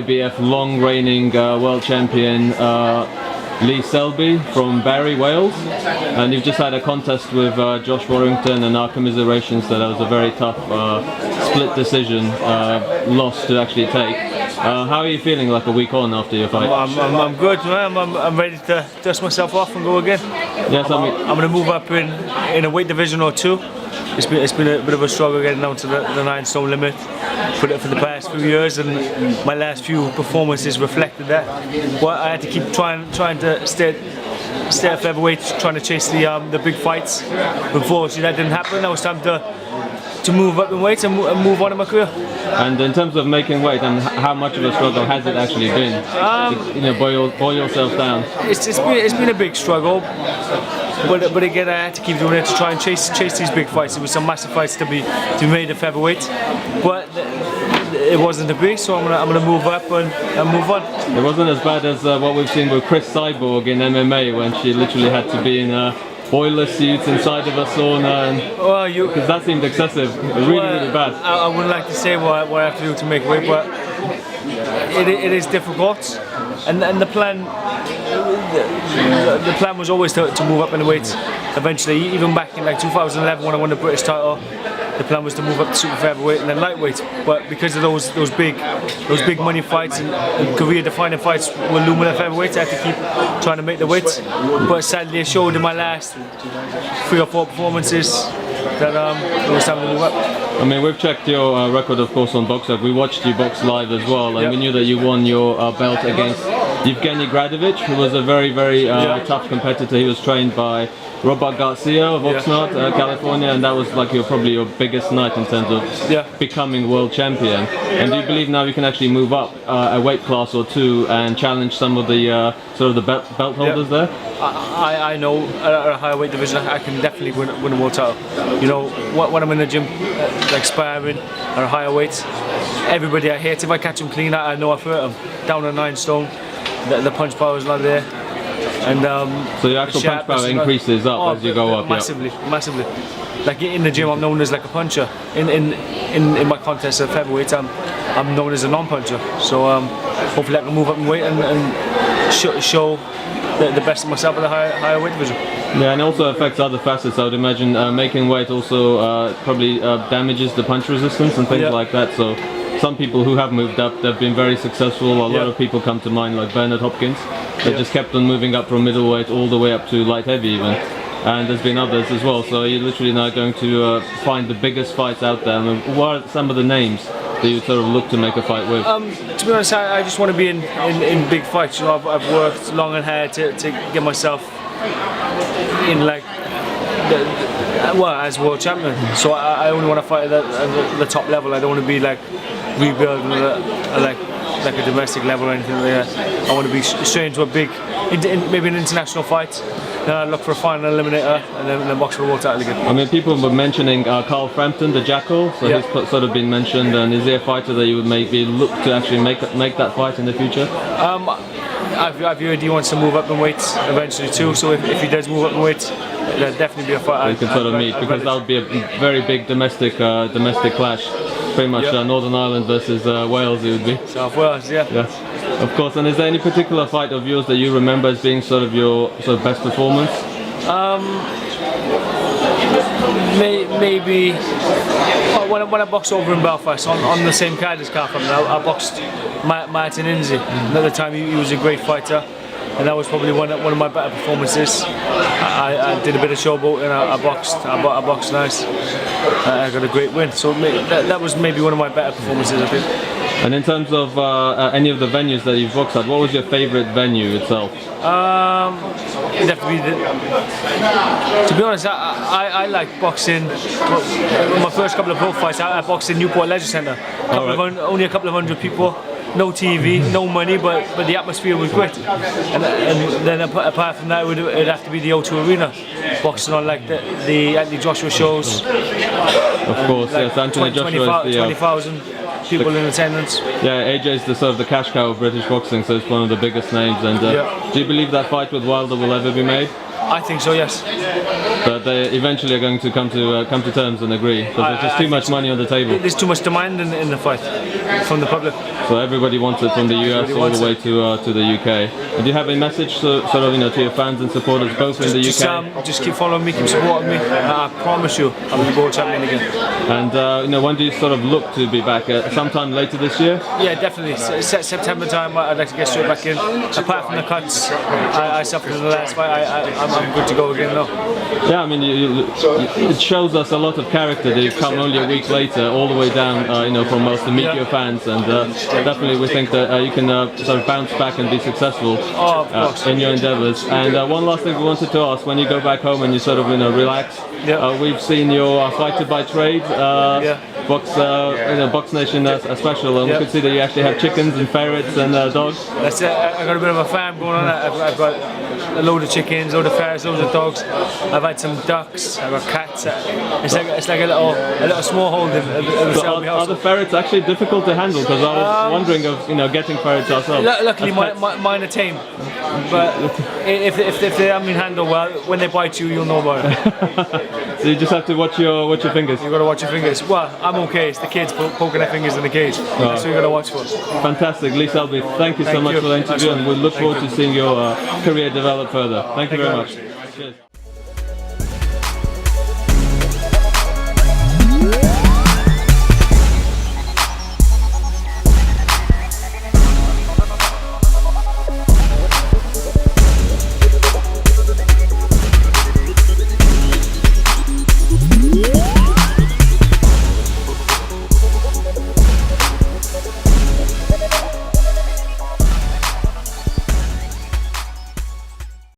IBF long reigning world champion Selby from Barry, Wales, and you've just had a contest with Josh Warrington, and our commiserations that was a very tough split decision loss to actually take. How are you feeling like a week on after your fight? I'm good, man. I'm ready to dust myself off and go again. Yes, I'm going to move up in a weight division or two. It's been a bit of a struggle getting down to the 9 stone limit for the past few years, and my last few performances reflected that. But I had to keep trying to stay at featherweight, trying to chase the big fights. Unfortunately, that didn't happen. Now it's time to move up in weight and move on in my career. And in terms of making weight, and how much of a struggle has it actually been? You know, boil yourself down. It's been a big struggle. But again, I had to keep doing it to try and chase these big fights. There were some massive fights to be made at featherweight, but it wasn't to be. So I'm gonna move up and move on. It wasn't as bad as what we've seen with Chris Cyborg in MMA, when she literally had to be in a boiler suit inside of a sauna, and because that seemed excessive, really bad. I wouldn't like to say what I have to do to make weight, but it is difficult, and the plan. The plan was always to move up in the weights eventually. Even back in like 2011 when I won the British title, the plan was to move up to super featherweight and then lightweight. But because of those big money fights and career-defining fights were looming at featherweight, I had to keep trying to make the weights. But sadly, I showed in my last 3 or 4 performances that it was time to move up. I mean, we've checked your record, of course, on BoxRec. We watched you box live as well, and we knew that you won your belt against Evgeny Gradovic, who was a very tough competitor. He was trained by Robert Garcia of Oxnard, California, and that was like probably your biggest night in terms of becoming world champion. And do you believe now you can actually move up a weight class or two and challenge some of the sort of the belt holders there? I know at a higher weight division I can definitely win a world title. You know, when I'm in the gym, like sparring at a higher weight, everybody I hate, if I catch them clean, I know I've hurt them. Down to 9 stone, the punch power is not there. And so your actual punch power increases up as you go up. Massively. Like in the gym, I'm known as like a puncher. In my contest at featherweight, I'm known as a non-puncher. So hopefully I can move up in weight and show the best of myself at the higher weight division. Yeah, and it also affects other facets. I would imagine making weight also probably damages the punch resistance and things like that. So some people who have moved up, they've been very successful. A lot of people come to mind, like Bernard Hopkins. They just kept on moving up from middleweight all the way up to light heavy even. And there's been others as well. So you're literally now going to find the biggest fights out there. I mean, what are some of the names that you sort of look to make a fight with? To be honest, I just want to be in big fights. You know, I've worked long and hard to get myself in like as world champion. So I only want to fight at the top level. I don't want to be like rebuilding like a domestic level or anything like that. I want to be straight into a big, maybe an international fight. Then I look for a final eliminator and then box for a world title again. I mean, people were mentioning Carl Frampton, the Jackal, so he's sort of been mentioned. And is he a fighter that you would maybe look to actually make that fight in the future? I've heard he wants to move up in weight eventually too. So if he does move up in weight, there'll definitely be a fight. So you can sort of meet, because that would be a very big domestic clash. Pretty much Northern Ireland versus Wales it would be. South Wales, Yes, of course. And is there any particular fight of yours that you remember as being sort of your best performance? Maybe when I boxed over in Belfast on the same card as Carl Frampton, I boxed Martin Inzi. At the time he was a great fighter, and that was probably one of my better performances. I did a bit of showboat and I boxed nice. I got a great win, so that was maybe one of my better performances, I think. And in terms of any of the venues that you've boxed at, what was your favourite venue itself? Definitely. To be honest, I like boxing. My first couple of pro fights, I boxed in Newport Leisure Centre. Only a couple of hundred people. No TV, no money, but the atmosphere was great. And then apart from that, it'd have to be the O2 Arena, boxing on like the Anthony Joshua shows. Of course, like yes, Anthony Joshua is the 20,000 people in attendance. Yeah, AJ's the sort of the cash cow of British boxing, so it's one of the biggest names. And do you believe that fight with Wilder will ever be made? I think so, yes. But they eventually are going to come to terms and agree, because there's just too much money on the table. There's too much demand in the fight from the public. So everybody wants it, from the US all the way to the UK. And do you have a message to to your fans and supporters both in the UK? Just keep following me, keep supporting me. I promise you, I'm the world champion again. And when do you sort of look to be back? Sometime later this year? Yeah, definitely. September time, I'd like to get straight back in. Apart from the cuts I suffered in the last fight, I'm good to go again now. Yeah, I mean, it shows us a lot of character that you've come only a week later, all the way down, from us to meet your fans, and definitely we think that you can sort of bounce back and be successful in your endeavours. And one last thing we wanted to ask: when you go back home and you sort of relax, we've seen your fighter by trade. Box Nation special, and we could see that you actually have chickens and ferrets and dogs. That's it. I've got a bit of a farm going on. I've got a load of chickens, load of ferrets, loads of dogs. I've had some ducks. I've got cats. It's like a little small hold in the Selby house. Are the ferrets actually difficult to handle? Because I was wondering of getting ferrets ourselves. Luckily, mine are tame. But if they haven't been handled well, when they bite you, you'll know about it. So you just have to watch your fingers. You've got to watch your fingers. Well, I'm okay. It's the kids poking their fingers in the cage. That's what you've got to watch for. Fantastic. Lee Selby, thank you so much for the interview, and we look forward to seeing your career develop further. Thank you very much. Cheers.